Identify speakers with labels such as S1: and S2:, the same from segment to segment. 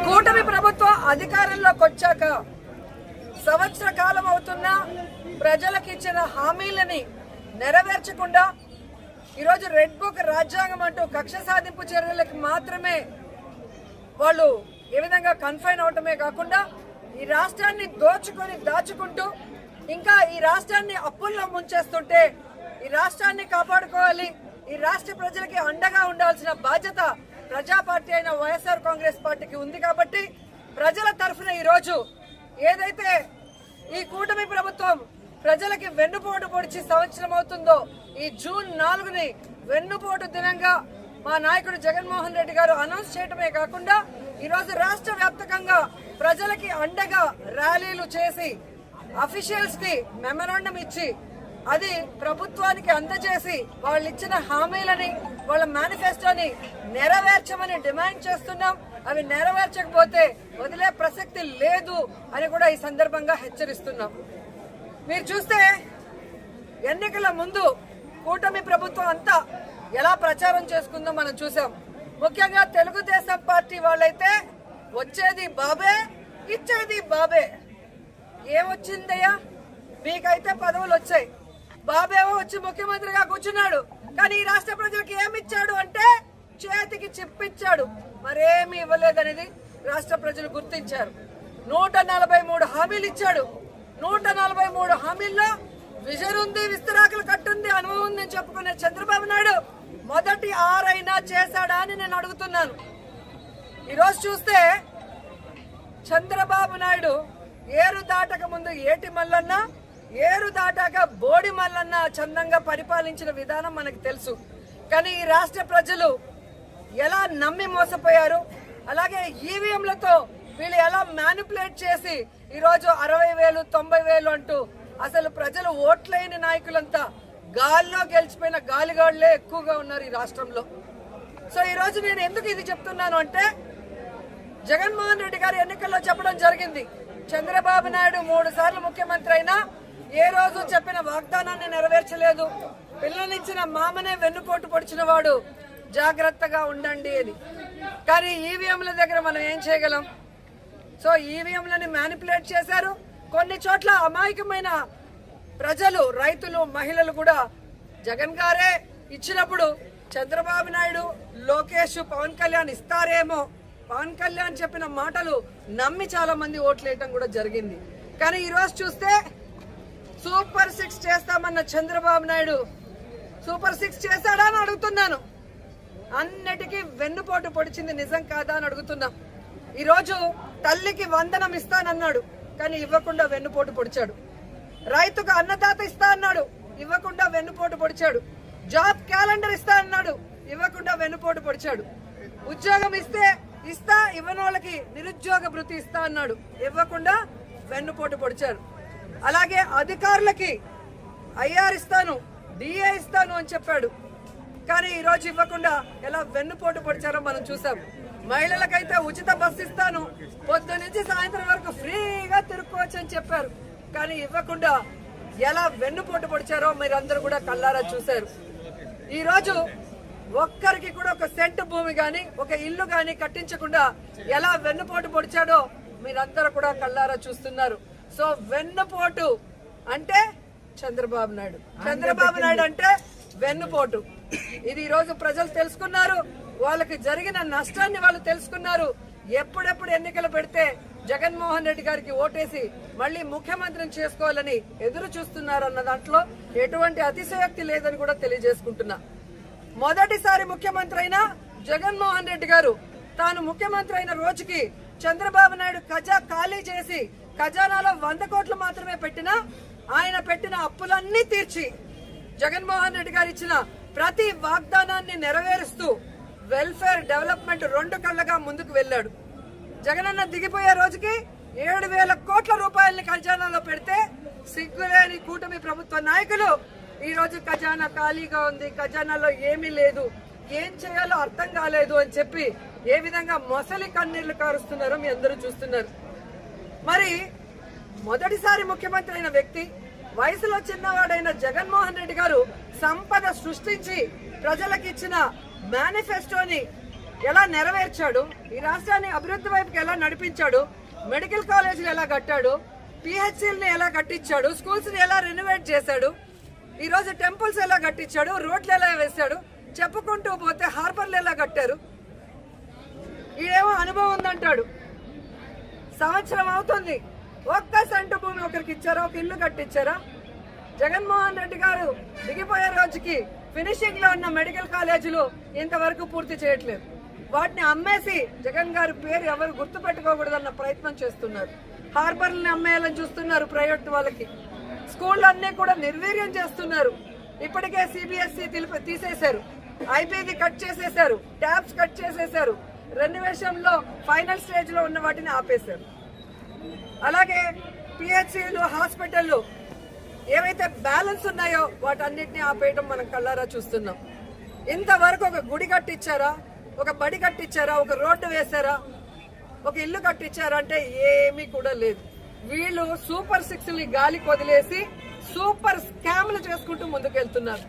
S1: కూటమి ప్రభుత్వం అధికారంలోకి వచ్చాక సంవత్సర కాలం అవుతున్నా ప్రజలకు ఇచ్చిన హామీలని నెరవేర్చకుండా ఈరోజు రెడ్ బుక్ రాజ్యాంగం అంటూ కక్ష సాధింపు చర్యలకు మాత్రమే వాళ్ళు ఏ విధంగా కన్ఫైన్ అవటమే కాకుండా ఈ రాష్ట్రాన్ని దాచుకుంటూ ఇంకా ఈ రాష్ట్రాన్ని అప్పుల్లో ముంచేస్తుంటే ఈ రాష్ట్రాన్ని కాపాడుకోవాలి, ఈ రాష్ట్ర ప్రజలకి అండగా ఉండాల్సిన బాధ్యత ప్రజా పార్టీ అయిన వైఎస్ఆర్ కాంగ్రెస్ పార్టీకి ఉంది. కాబట్టి ప్రజల తరఫున ఈరోజు ఏదైతే ఈ కూటమి ప్రభుత్వం ప్రజలకి వెన్నుపోటు పొడిచి సంవత్సరం అవుతుందో ఈ జూన్ 4ని వెన్నుపోటు దినంగా మా నాయకుడు జగన్మోహన్ రెడ్డి గారు అనౌన్స్ చేయడమే కాకుండా ఈరోజు రాష్ట్ర వ్యాప్తంగా ప్రజలకి అండగా ర్యాలీలు చేసి అఫీషియల్స్ కి మెమరాండం ఇచ్చి అది ప్రభుత్వానికి అందజేసి వాళ్ళు ఇచ్చిన హామీలని వాళ్ళ మేనిఫెస్టోని నెరవేర్చమని డిమాండ్ చేస్తున్నాం. అవి నెరవేర్చకపోతే వదిలే ప్రసక్తి లేదు అని కూడా ఈ సందర్భంగా హెచ్చరిస్తున్నాం. మీరు చూస్తే ఎన్నికల ముందు కూటమి ప్రభుత్వం అంతా ఎలా ప్రచారం చేసుకుందో మనం చూసాం. ముఖ్యంగా తెలుగుదేశం పార్టీ వాళ్ళైతే వచ్చేది బాబే ఇచ్చేది బాబే. ఏమొచ్చిందయ్యా? మీకైతే పదవులు వచ్చాయి, బాబేవో వచ్చి ముఖ్యమంత్రిగా కూర్చున్నాడు. కానీ ఈ రాష్ట్ర ప్రజలకు ఏమిచ్చాడు అంటే చేతికి చిప్పిచ్చాడు, మరేమి ఇవ్వలేదనేది రాష్ట్ర ప్రజలు గుర్తించారు. 143 హామీలు ఇచ్చాడు. 143 హామీల్లో విజన్ ఉంది, విస్తరాకులు కట్టుంది, అనుభవం ఉందని చెప్పుకునే చంద్రబాబు నాయుడు మొదటి 6 అయినా చేశాడా అని నేను అడుగుతున్నాను. ఈరోజు చూస్తే చంద్రబాబు నాయుడు ఏరు దాటక ముందు ఏటి మల్లన్న, ఏరు దాటాక బోడి మల్లన్న చందంగా పరిపాలించిన విధానం మనకు తెలుసు. కానీ ఈ రాష్ట్ర ప్రజలు ఎలా నమ్మి మోసపోయారు, అలాగే ఈవీఎంలతో వీళ్ళు ఎలా మ్యానిపులేట్ చేసి ఈరోజు 60,000 90,000 అంటూ అసలు ప్రజలు ఓట్లేని నాయకులంతా గాల్లో గెలిచిపోయిన గాలిగాళ్లే ఎక్కువగా ఉన్నారు ఈ రాష్ట్రంలో. సో ఈరోజు నేను ఎందుకు ఇది చెప్తున్నాను అంటే జగన్మోహన్ రెడ్డి గారు ఎన్నికల్లో చెప్పడం జరిగింది, చంద్రబాబు నాయుడు 3 సార్లు ముఖ్యమంత్రి అయినా ఏ రోజు చెప్పిన వాగ్దానాన్ని నెరవేర్చలేదు, పిల్లనిచ్చిన మామనే వెన్నుపోటు పొడిచిన వాడు, జాగ్రత్తగా ఉండండి అని. కానీ ఈవీఎంల దగ్గర మనం ఏం చేయగలం? సో ఈవీఎంలని మ్యానిపులేట్ చేశారు. కొన్ని చోట్ల అమాయకమైన ప్రజలు, రైతులు, మహిళలు కూడా జగన్ గారే ఇచ్చినప్పుడు చంద్రబాబు నాయుడు, లోకేష్, పవన్ కళ్యాణ్ ఇస్తారేమో, పవన్ కళ్యాణ్ చెప్పిన మాటలు నమ్మి చాలా మంది ఓట్లేయటం కూడా జరిగింది. కానీ ఈరోజు చూస్తే సూపర్ 6 చేస్తామన్న చంద్రబాబు నాయుడు సూపర్ 6 చేశాడా అని అడుగుతున్నాను. అన్నిటికీ వెన్నుపోటు పొడిచింది నిజం కాదా అని అడుగుతున్నాం. ఈరోజు తల్లికి వందనం ఇస్తానన్నాడు, కానీ ఇవ్వకుండా వెన్నుపోటు పొడిచాడు. రైతుకు అన్నదాత ఇస్తా అన్నాడు, ఇవ్వకుండా వెన్నుపోటు పొడిచాడు. జాబ్ క్యాలెండర్ ఇస్తా అన్నాడు, ఇవ్వకుండా వెన్నుపోటు పొడిచాడు. ఉద్యోగం ఇస్తా ఇవ్వని వాళ్ళకి నిరుద్యోగ భృతి ఇస్తా అన్నాడు, ఇవ్వకుండా వెన్నుపోటు పొడిచారు. అలాగే అధికారులకి ఐఆర్ ఇస్తాను, డిఏ ఇస్తాను అని చెప్పాడు, కానీ ఈరోజు ఇవ్వకుండా ఎలా వెన్నుపోటు పొడిచారో మనం చూసాం. మహిళలకైతే ఉచిత బస్సు ఇస్తాను, పొద్దు నుంచి సాయంత్రం వరకు ఫ్రీగా తిరుక్కోవచ్చు అని చెప్పారు, కానీ ఇవ్వకుండా ఎలా వెన్నుపోటు పొడిచారో మీరందరూ కూడా కళ్ళారా చూశారు. ఈరోజు ఒక్కరికి కూడా ఒక సెంటు భూమి గాని, ఒక ఇల్లు గాని కట్టించకుండా ఎలా వెన్నుపోటు పొడిచాడో మీరందరూ కూడా కళ్ళారా చూస్తున్నారు. సో వెన్నుపోటు అంటే చంద్రబాబు నాయుడు, చంద్రబాబు నాయుడు అంటే వెన్నుపోటు. ఇది ఈరోజు ప్రజలు తెలుసుకున్నారు, వాళ్ళకి జరిగిన నష్టాన్ని వాళ్ళు తెలుసుకున్నారు. ఎప్పుడెప్పుడు ఎన్నికలు పెడితే జగన్మోహన్ రెడ్డి గారికి ఓటేసి మళ్ళీ ముఖ్యమంత్రిని చేసుకోవాలని ఎదురు చూస్తున్నారు అన్న దాంట్లో ఎటువంటి అతిశయోక్తి లేదని కూడా తెలియజేసుకుంటున్నా. మొదటిసారి ముఖ్యమంత్రి అయిన జగన్మోహన్ రెడ్డి గారు తాను ముఖ్యమంత్రి అయిన రోజుకి చంద్రబాబు నాయుడు ఖజా ఖాళీ చేసి ఖజానాలో 100 కోట్లు మాత్రమే పెట్టినా ఆయన పెట్టిన అప్పులన్నీ తీర్చి జగన్మోహన్ రెడ్డి గారు ఇచ్చిన ప్రతి వాగ్దానాన్ని నెరవేరుస్తూ వెల్ఫేర్ డెవలప్మెంట్ 2 కళ్ళగా ముందుకు వెళ్లాడు. జగనన్న దిగిపోయే రోజుకి 7,000 కోట్ల రూపాయలని ఖజానాలో పెడితే సిగ్గులేని కూటమి ప్రభుత్వ నాయకులు ఈ రోజు ఖజానా ఖాళీగా ఉంది, ఖజానాలో ఏమీ లేదు, ఏం చేయాలో అర్థం కాలేదు అని చెప్పి ఏ విధంగా మొసలి కన్నీళ్లు కారుస్తున్నారో మీ అందరూ చూస్తున్నారు. మరి మొదటిసారి ముఖ్యమంత్రి అయిన వ్యక్తి, వయసులో చిన్నవాడైన జగన్మోహన్ రెడ్డి గారు సంపద సృష్టించి ప్రజలకు ఇచ్చిన మేనిఫెస్టోని ఎలా నెరవేర్చాడు, ఈ రాష్ట్రాన్ని అభివృద్ధి వైపుకి ఎలా నడిపించాడు, మెడికల్ కాలేజీలు ఎలా కట్టాడు, పిహెచ్సిల్ని ఎలా కట్టించాడు, స్కూల్స్ని ఎలా రెనోవేట్ చేశాడు, ఈ రోజు టెంపుల్స్ ఎలా కట్టించాడు, రోడ్లు ఎలా వేశాడు, చెప్పుకుంటూ పోతే హార్బర్లు ఎలా కట్టారు. ఈడేమో అనుభవం ఉందంటాడు. సంవత్సరం అవుతుంది, ఒక్క సెంటు భూమి ఒకరికి ఇచ్చారా, ఒక ఇల్లు కట్టించారా? జగన్మోహన్ రెడ్డి గారు దిగిపోయే రోజుకి ఫినిషింగ్ లో ఉన్న మెడికల్ కాలేజీలు ఇంతవరకు పూర్తి చేయట్లేదు. వాటిని అమ్మేసి జగన్ గారి పేరు ఎవరు గుర్తు పెట్టుకోకూడదన్న ప్రయత్నం చేస్తున్నారు. హార్బర్లని అమ్మేయాలని చూస్తున్నారు ప్రైవేట్ వాళ్ళకి. స్కూళ్ళు అన్ని కూడా నిర్వీర్యం చేస్తున్నారు. ఇప్పటికే సిబిఎస్ఈ తీసేశారు, ఐపీది కట్ చేసేశారు, ట్యాబ్స్ కట్ చేసేశారు, రెనోవేషన్ లో ఫైనల్ స్టేజ్ లో ఉన్న వాటిని ఆపేశారు. అలాగే పిహెచ్సిలు, హాస్పిటల్లు ఏవైతే బ్యాలెన్స్ ఉన్నాయో వాటన్నిటిని ఆపేయడం మనం కళ్ళారా చూస్తున్నాం. ఇంతవరకు ఒక గుడి కట్టించారా, ఒక బడి కట్టించారా, ఒక రోడ్డు వేశారా, ఒక ఇల్లు కట్టించారా అంటే ఏమీ కూడా లేదు. వీళ్ళు సూపర్ 6ని గాలికి వదిలేసి సూపర్ స్కామ్లు చేసుకుంటూ ముందుకెళ్తున్నారు.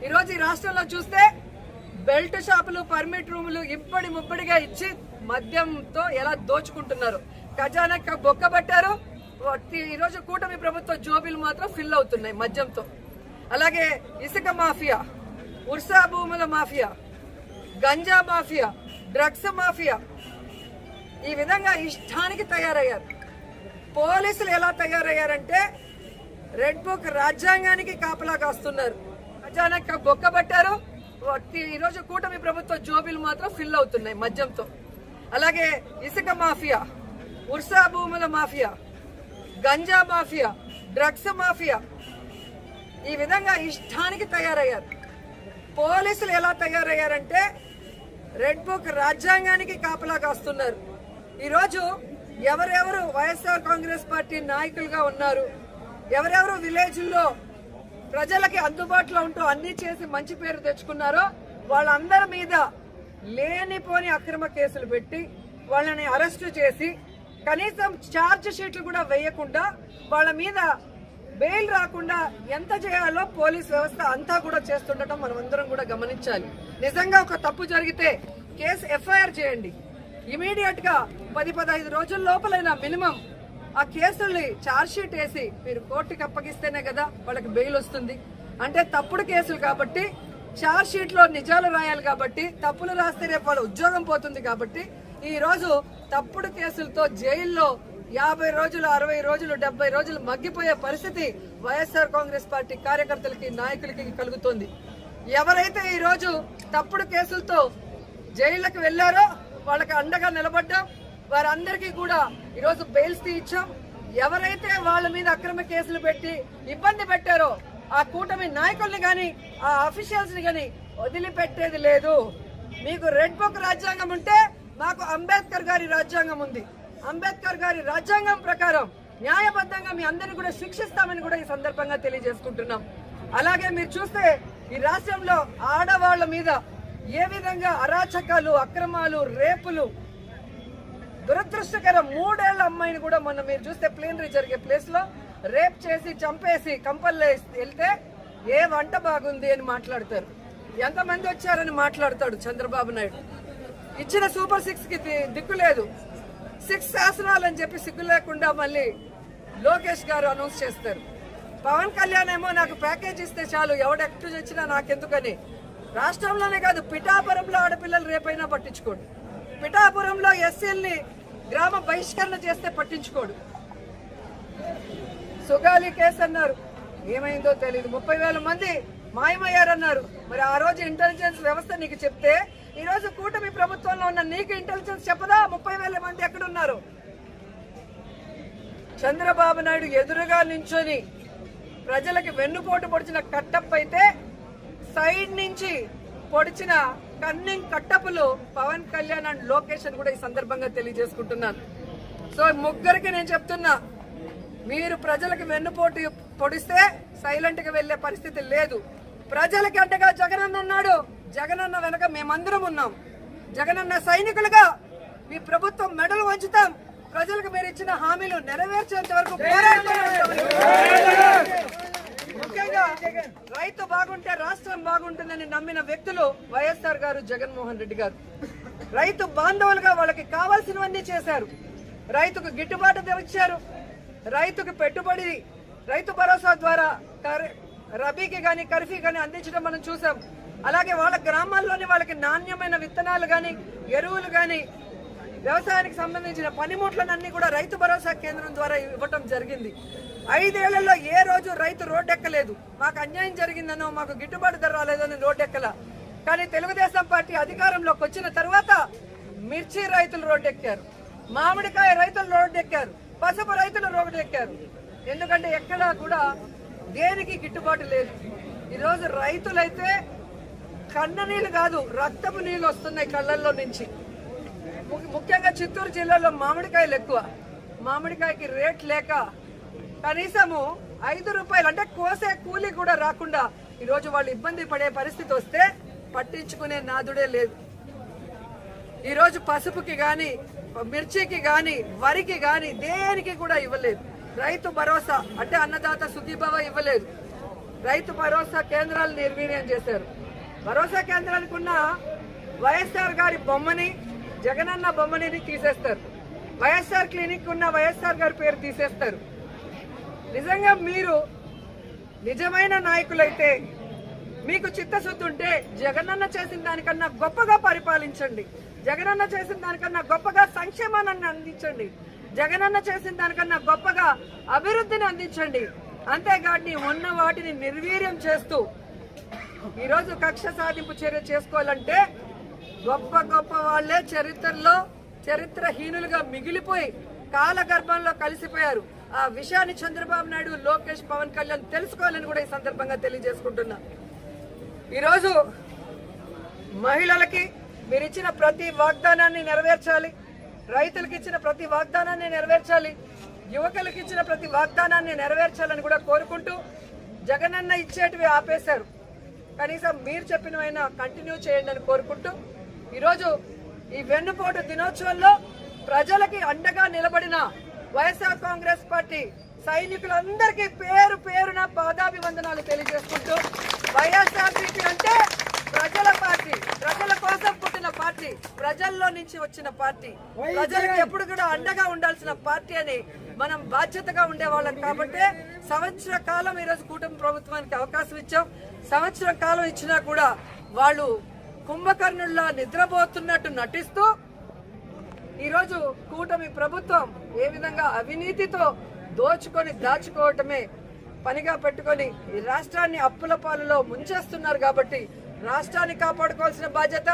S1: ఈరోజు ఈ రాష్ట్రంలో చూస్తే బెల్ట్ షాపులు, పర్మిట్ రూములు ఇప్పటి ముప్పటిగా ఇచ్చి మద్యంతో ఎలా దోచుకుంటున్నారు. ఖజానా బొక్కబట్టారు. ఈరోజు కూటమి ప్రభుత్వ జోబీలు మాత్రం ఫిల్ అవుతున్నాయి మద్యంతో. అలాగే ఇసుక మాఫియా, ఉర్సా భూముల mafia, ganja mafia, drugs mafia, ఈ విధంగా ఇష్టానికి తయారయ్యారు. పోలీసులు ఎలా తయారయ్యారంటే రెడ్ బుక్ రాజ్యాంగానికి కాపలా కాస్తున్నారు. ఖజానా బొక్కబట్టారు. ఈరోజు కూటమి ప్రభుత్వ జోబీలు మాత్రం ఫిల్ అవుతున్నాయి మద్యంతో. అలాగే ఇసుక మాఫియా, ఉర్సా భూముల mafia, ganja mafia, drugs mafia, ఈ విధంగా ఇష్టానికి తయారయ్యారు. పోలీసులు ఎలా తయారయ్యారంటే రెడ్ బుక్ రాజ్యాంగానికి కాపలా కాస్తున్నారు. ఈరోజు ఎవరెవరు వైఎస్ఆర్ కాంగ్రెస్ పార్టీ నాయకులుగా ఉన్నారు, ఎవరెవరు విలేజ్ల్లో ప్రజలకి అందుబాటులో ఉంటూ అన్ని చేసి మంచి పేరు తెచ్చుకున్నారో వాళ్ళందరి మీద లేనిపోని అక్రమ కేసులు పెట్టి వాళ్ళని అరెస్టు చేసి కనీసం ఛార్జ్ షీట్లు కూడా వేయకుండా వాళ్ళ మీద బెయిల్ రాకుండా ఎంత చేయాలో పోలీస్ వ్యవస్థ అంతా కూడా చేస్తుండటం మనం అందరం కూడా గమనించాలి. నిజంగా ఒక తప్పు జరిగితే కేసు ఎఫ్ఐఆర్ చేయండి. ఇమీడియట్ గా 10-15 రోజుల లోపలైనా మినిమం ఆ కేసుల్ని ఛార్జ్ షీట్ వేసి మీరు కోర్టుకి అప్పగిస్తేనే కదా వాళ్ళకి బెయిల్ వస్తుంది. అంటే తప్పుడు కేసులు కాబట్టి ఛార్జ్ షీట్ లో నిజాలు రాయాలి కాబట్టి, తప్పులు రాస్తే రేపు వాళ్ళ ఉద్యోగం పోతుంది కాబట్టి ఈ రోజు తప్పుడు కేసులతో జైల్లో 50 రోజులు, 60 రోజులు, 70 రోజులు మగ్గిపోయే పరిస్థితి వైఎస్ఆర్ కాంగ్రెస్ పార్టీ కార్యకర్తలకి, నాయకులకి కలుగుతోంది. ఎవరైతే ఈ రోజు తప్పుడు కేసులతో జైళ్లకు వెళ్లారో వాళ్ళకి అండగా నిలబడ్డాం. వారందరికీ కూడా ఈరోజు బెయిల్స్ ఇచ్చాం. ఎవరైతే వాళ్ళ మీద అక్రమ కేసులు పెట్టి ఇబ్బంది పెట్టారో ఆ కూటమి నాయకుల్ని గాని, ఆ అఫీషియల్స్ ని గాని వదిలిపెట్టేది లేదు. మీకు రెడ్ బుక్ రాజ్యాంగం ఉంటే మాకు అంబేద్కర్ గారి రాజ్యాంగం ఉంది. అంబేద్కర్ గారి రాజ్యాంగం ప్రకారం న్యాయబద్ధంగా మీ అందరినీ కూడా శిక్షిస్తామని కూడా ఈ సందర్భంగా తెలియజేసుకుంటున్నాం. అలాగే మీరు చూస్తే ఈ రాష్ట్రంలో ఆడవాళ్ల మీద ఏ విధంగా అరాచకాలు, అక్రమాలు, రేపులు, దురదృష్టకరం 3 ఏళ్ల అమ్మాయిని కూడా మొన్న మీరు చూస్తే ప్లేనరీ జరిగే ప్లేస్ లో రేప్ చేసి చంపేసి కంపల్లో వెళ్తే ఏ వంట బాగుంది అని మాట్లాడతారు. ఎంతమంది వచ్చారని మాట్లాడతాడు చంద్రబాబు నాయుడు. ఇచ్చిన సూపర్ 6 కి దిక్కు లేదు. 6 శాసనాలు అని చెప్పి సిగ్గు లేకుండా మళ్ళీ లోకేష్ గారు అనౌన్స్ చేస్తారు. పవన్ కళ్యాణ్ ఏమో నాకు ప్యాకేజ్ ఇస్తే చాలు, ఎవడెక్టు వచ్చినా నాకెందుకని. రాష్ట్రంలోనే కాదు, పిఠాపురంలో ఆడపిల్లలు రేపైనా పట్టించుకోడు. పిఠాపురంలో ఎస్సీల్ని గ్రామ బహిష్కరణ చేస్తే పట్టించుకోడు. సుగాలి కేసు అన్నారు, ఏమైందో తెలియదు. 30,000 మంది మాయమయ్యారన్నారు. మరి ఆ రోజు ఇంటెలిజెన్స్ వ్యవస్థ నీకు చెప్తే ఈ రోజు కూటమి ప్రభుత్వంలో ఉన్న నీకు ఇంటెలిజెన్స్ చెప్పదా 30,000 మంది ఎక్కడున్నారు? చంద్రబాబు నాయుడు ఎదురుగా నించొని ప్రజలకి వెన్నుపోటు పొడిచిన కట్టప్ అయితే సైడ్ నుంచి పొడిచిన కన్నింగ్ కట్టపులు పవన్ కళ్యాణ్ అండ్ లోకేష్ అని కూడా ఈ సందర్భంగా తెలియజేసుకుంటున్నాను. సో ముగ్గురికి నేను చెప్తున్నా, మీరు ప్రజలకు వెన్నుపోటు పొడిస్తే సైలెంట్ గా వెళ్లే పరిస్థితి లేదు. ప్రజలకి అంటగా జగనన్న ఉన్నాడు. జగనన్న వెనక మేమందరం ఉన్నాం. జగనన్న సైనికులుగా మీ ప్రభుత్వం మెడలు వంచుతాం. ప్రజలకు మీరు ఇచ్చిన హామీలు నెరవేర్చేంత వరకు ముఖ్యంగా రైతు బాగుంటే రాష్ట్రం బాగుంటుందని నమ్మిన వ్యక్తులు వైఎస్ఆర్ గారు, జగన్మోహన్ రెడ్డి గారు. రైతు బాంధవులుగా వాళ్ళకి కావాల్సినవన్నీ చేశారు. రైతుకు గిట్టుబాటు ధర ఇచ్చారు. రైతుకు పెట్టుబడి రైతు భరోసా ద్వారా రబీకి కానీ ఖరీఫ్కి కానీ అందించడం మనం చూసాం. అలాగే వాళ్ళ గ్రామాల్లోని వాళ్ళకి నాణ్యమైన విత్తనాలు కానీ ఎరువులు కానీ వ్యవసాయానికి సంబంధించిన పనిముట్లనన్నీ కూడా రైతు భరోసా కేంద్రం ద్వారా ఇవ్వటం జరిగింది. 5 ఏళ్లలో ఏ రోజు రైతు రోడ్డెక్కలేదు. మాకు అన్యాయం జరిగిందనో మాకు గిట్టుబాటు ధర రాలేదని రోడ్డెక్కల. కానీ తెలుగుదేశం పార్టీ అధికారంలోకి వచ్చిన తర్వాత మిర్చి రైతులు రోడ్డెక్కారు, మామిడికాయ రైతులు రోడ్డెక్కారు, పసుపు రైతులు రోడ్డెక్కారు. ఎందుకంటే ఎక్కడా కూడా దేనికి గిట్టుబాటు లేదు. ఈరోజు రైతులైతే కన్న నీళ్ళు కాదు రక్తపు నీళ్ళు వస్తున్నాయి కళ్ళల్లో నుంచి. ముఖ్యంగా చిత్తూరు జిల్లాలో మామిడికాయలు ఎక్కువ. మామిడికాయకి రేట్ లేక కనీసము 5 రూపాయలు అంటే కోసే కూలి కూడా రాకుండా ఈరోజు వాళ్ళు ఇబ్బంది పడే పరిస్థితి వస్తే పట్టించుకునే నాదుడే లేదు. ఈరోజు పసుపుకి కానీ మిర్చికి కానీ వరికి కానీ దేనికి కూడా ఇవ్వలేదు. రైతు భరోసా అంటే అన్నదాత సుఖీభవ ఇవ్వలేదు. రైతు భరోసా కేంద్రాలు నిర్వీర్యం చేశారు. భరోసా కేంద్రానికి ఉన్న వైఎస్ఆర్ గారి బొమ్మని జగనన్న బొమ్మని తీసేస్తారు. వైఎస్ఆర్ క్లినిక్ ఉన్న వైఎస్ఆర్ గారి పేరు తీసేస్తారు. నిజంగా మీరు నిజమైన నాయకులైతే మీకు చిత్తశుద్ధి ఉంటే జగనన్న చేసిన దానికన్నా గొప్పగా పరిపాలించండి. జగనన్న చేసిన దానికన్నా గొప్పగా సంక్షేమాన్ని అందించండి. జగనన్న చేసిన దానికన్నా గొప్పగా అభివృద్ధిని అందించండి. అంతేగాని ఉన్న వాటిని నిర్వీర్యం చేస్తూ ఈరోజు కక్ష సాధింపు చర్య చేసుకోవాలంటే గొప్ప గొప్ప వాళ్లే చరిత్రలో చరిత్రహీనులుగా మిగిలిపోయి కాలగర్భంలో కలిసిపోయారు. ఆ విషయాన్ని చంద్రబాబు నాయుడు, లోకేష్, పవన్ కళ్యాణ్ తెలుసుకోవాలని కూడా ఈ సందర్భంగా తెలియజేసుకుంటున్నా. ఈరోజు మహిళలకి మీరు ఇచ్చిన ప్రతి వాగ్దానాన్ని నెరవేర్చాలి. రైతులకు ఇచ్చిన ప్రతి వాగ్దానాన్ని నెరవేర్చాలి. యువకులకు ఇచ్చిన ప్రతి వాగ్దానాన్ని నెరవేర్చాలని కూడా కోరుకుంటూ జగనన్న ఇచ్చేటివి ఆపేశారు. కనీసం మీరు చెప్పినవైనా కంటిన్యూ చేయండి అని కోరుకుంటూ ఈరోజు ఈ వెన్నుపోటు దినోత్సవంలో ప్రజలకి అండగా నిలబడిన వైఎస్ఆర్ కాంగ్రెస్ పార్టీ సైనికులందరికీ పేరు పేరున పాదాభివందనాలు తెలియజేసుకుంటూ వైఎస్ఆర్సీపీ అంటే ప్రజల పార్టీ, ప్రజల కోసం పుట్టిన పార్టీ, ప్రజల్లో నుంచి వచ్చిన పార్టీ, ప్రజలకు ఎప్పుడు కూడా అండగా ఉండాల్సిన పార్టీ అని మనం బాధ్యతగా ఉండేవాళ్ళం. కాబట్టి సంవత్సర కాలం ఈరోజు కూటమి ప్రభుత్వానికి అవకాశం ఇచ్చాం. సంవత్సరం కాలం ఇచ్చినా కూడా వాళ్ళు కుంభకర్ణుల్లా నిద్రపోతున్నట్టు నటిస్తూ ఈరోజు కూటమి ప్రభుత్వం ఏ విధంగా అవినీతితో దోచుకొని దాచుకోవటమే పనిగా పెట్టుకొని ఈ రాష్ట్రాన్ని అప్పుల పాలలో ముంచేస్తున్నారు. కాబట్టి రాష్ట్రాన్ని కాపాడుకోవాల్సిన బాధ్యత,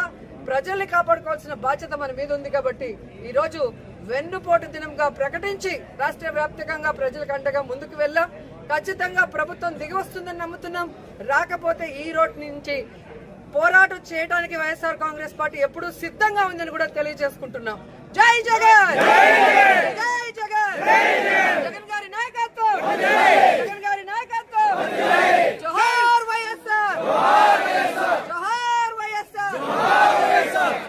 S1: ప్రజల్ని కాపాడుకోవాల్సిన బాధ్యత మన మీద ఉంది. కాబట్టి ఈరోజు వెన్నుపోటు దినంగా ప్రకటించి రాష్ట్ర వ్యాప్తంగా ప్రజలకు అండగా ముందుకు వెళ్ళాం. ఖచ్చితంగా ప్రభుత్వం దిగి వస్తుందని నమ్ముతున్నాం. రాకపోతే ఈ రోడ్ నుంచి పోరాటం చేయడానికి వైఎస్ఆర్ కాంగ్రెస్ పార్టీ ఎప్పుడూ సిద్ధంగా ఉందని కూడా తెలియజేసుకుంటున్నాం. జై జగన్, జై జగన్, జగన్ గారి నాయకత్వం.